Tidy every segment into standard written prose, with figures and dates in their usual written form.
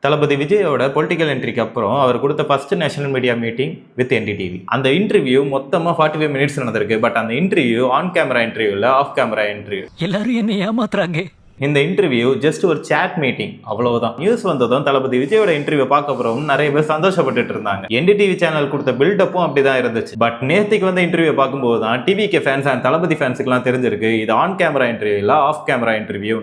தளபதி விஜயோட பொலிட்டிக்கல் என்ட்ரிக்கு அப்புறம் அவர் கொடுத்த first national media meeting with NDTV. அந்த இன்டர்வியூ மொத்தமா 45 மினிட்ஸ் நடந்திருக்கு. பட் அந்த இன்டர்வியூ ஆன் கேமரா இன்டர்வியூ இல்ல, ஆஃப் கேமரா இன்டர்வியூ. எல்லாரும் என்ன ஏமாத்துறாங்க. இந்த இன்டர்வியூ ஜஸ்ட் ஒரு சேட் மீட்டிங், அவ்வளவுதான். நியூஸ் வந்ததும் தளபதி விஜயோட இன்டர்வியூ பார்க்க அப்புறம் நிறைய பேர் சந்தோஷப்பட்டு இருந்தாங்க. என்டிடிவி சேனல் கொடுத்த பில்டப்பும் அப்படிதான் இருந்துச்சு. பட் நேத்துக்கு வந்த இன்டர்வியூ பார்க்கும்போது தான் டிவிகே ஃபேன்ஸ் அண்ட் தளபதி ஃபேன்ஸுக்குலாம் தெரிஞ்சிருக்கு இது ஆன் கேமரா இன்டர்வியூ இல்ல, ஆஃப் கேமரா இன்டர்வியூ.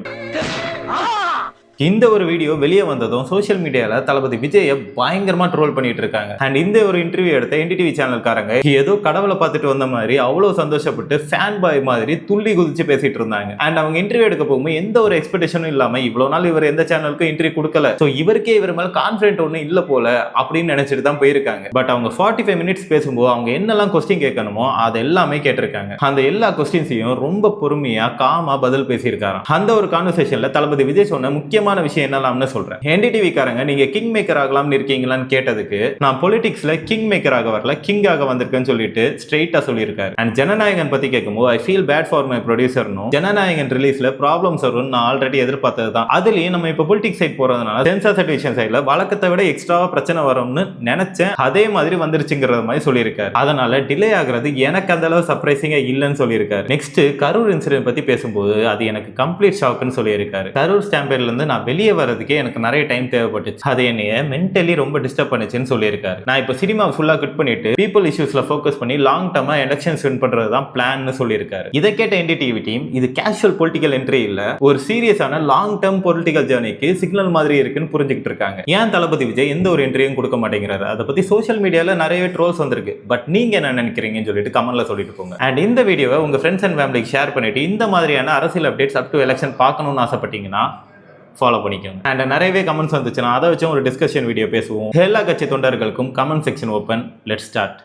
இந்த ஒரு வீடியோ வெளியே வந்ததும் சோஷியல் மீடியால தளபதி விஜயை பயங்கரமா ட்ரோல் பண்ணிட்டு இருக்காங்க. அண்ட் இந்த ஒரு இன்டர்வியூ எடுத்த என்டிடிவி சேனல்காரங்க ஏதோ கடவுளை பார்த்துட்டு வந்த மாதிரி அவ்வளவு சந்தோஷப்பட்டு ஃபேன் பாய் மாதிரி துள்ளி குதிச்சு பேசிட்டு இருந்தாங்க. அண்ட் அவங்க இன்டர்வியூ எடுக்க போகும்போது எந்த ஒரு எக்ஸ்பெக்டேஷனும் இல்லாம இவ்வளவு நாள் இவர் எந்த சேனலுக்கும் இன்டர்வியூ கொடுக்கல, சோ இவருக்கே இவர் மேல கான்ஃபிடென்ட் ஒன்னும் இல்ல போல அப்படின்னு நினைச்சிட்டு தான் போயிருக்காங்க. பட் அவங்க 45 மினிட்ஸ் பேசும்போது அவங்க என்னெல்லாம் கொஸ்டின் கேட்கணுமோ அது எல்லாமே கேட்டிருக்காங்க. அந்த எல்லா கொஸ்டின்ஸையும் ரொம்ப பொறுமையா காமா பதில் பேசியிருக்காங்க. அந்த ஒரு கான்வர்சேஷன்ல தளபதி விஜய் சொன்ன முக்கியமான விஷயம் என்னலாம்னு சொல்றேன். என்டிடிவி காரங்க நீங்க கிங் மேக்கர் ஆகலாம்னு இருக்கீங்களான்னு கேட்டதுக்கு நான் பொலிட்டிக்ஸ்ல கிங் மேக்கர் ஆக வரல, கிங் ஆக வந்திருக்கேன்னு சொல்லிட்டு ஸ்ட்ரெயிட்டா சொல்லியிருக்காரு. அண்ட் ஜனநாயகன் பத்தி கேட்கும்போது I feel bad for my ப்ரொடியூசர்னும் ஜனநாயகன் ரிலீஸ்ல ப்ராப்ளம்ஸ் வரும்னு நான் ஆல்ரெடி எதிர்பார்த்தது தான். அதுலயும் நம்ம இப்ப பொலிட்டிக்ஸ் சைட் போறதுனால சென்சார் சர்டிஃபிகேஷன் சைட்ல வழக்கத்தை விட எக்ஸ்ட்ராவா பிரச்சனை வரும்னு நினைச்சேன், அதே மாதிரி வந்துருச்சுங்கிற மாதிரி சொல்லியிருக்காரு. அதனால டிலே ஆகுறது எனக்கு அந்த அளவு சர்ப்ரைசிங்கா இல்லைன்னு சொல்லியிருக்காரு. நெக்ஸ்ட் கரூர் இன்சிடென்ட் பத்தி பேசும்போது அது எனக்கு கம்ப்ளீட் ஷாக்னு சொல்லியிருக்காரு. கரூர் ஸ்டாம்பேட்ல இருந்து நான் வெளியே வரதுக்கே எனக்கு நிறைய டைம் தேவைப்பட்டுச்சு, அது என்னைய மென்டலி ரொம்ப டிஸ்டர்ப் பண்ணுச்சுன்னு சொல்லியிருக்காரு. நான் இப்போ சினிமா ஃபுல்லா கட் பண்ணிட்டு பீப்புள் இஷ்யூஸ்ல ஃபோக்கஸ் பண்ணி லாங் டர்மா எலெக்ஷன்ஸ் வின் பண்றது தான் பிளான்னு சொல்லியிருக்காரு. இதை கேட்ட என்டிடிவி டீம் இது கேஷுவல் பொலிட்டிக்கல் என்ட்ரி இல்ல, ஒரு சீரியஸான லாங் டர்ம் பொலிட்டிக்கல் ஜர்னிக்கு சிக்னல் மாதிரி இருக்குன்னு புரிஞ்சுக்கிட்டு இருக்காங்க. ஏன் தளபதி விஜய் எந்த ஒரு என்ட்ரியும் கொடுக்க மாட்டேங்கிறாரு? அதை பத்தி சோஷியல் மீடியால நிறைய ட்ரோல்ஸ் வந்திருக்கு. பட் நீங்க என்ன நினைக்கிறீங்கன்னு சொல்லிட்டு கமெண்ட்ல சொல்லிட்டு போங்க. அண்ட் இந்த வீடியோவை உங்க ஃப்ரெண்ட்ஸ் அண்ட் ஃபேமிலிக்கு ஷேர் பண்ணிட்டு இந்த மாதிரியான அரசியல் அப்டேட்ஸ் அப் டு எலெக்ஷன் பார்க்கணும்னு ஆசைப்பட்டீங்கன்னா ஃபாலோ பண்ணிக்கோங்க. அண்ட் நிறையவே கமெண்ட்ஸ் வந்துச்சுன்னா அதை வச்சும் ஒரு டிஸ்கஷன் வீடியோ பேசுவோம். எல்லா கட்சி தொண்டர்களுக்கும் comment section open. Let's start.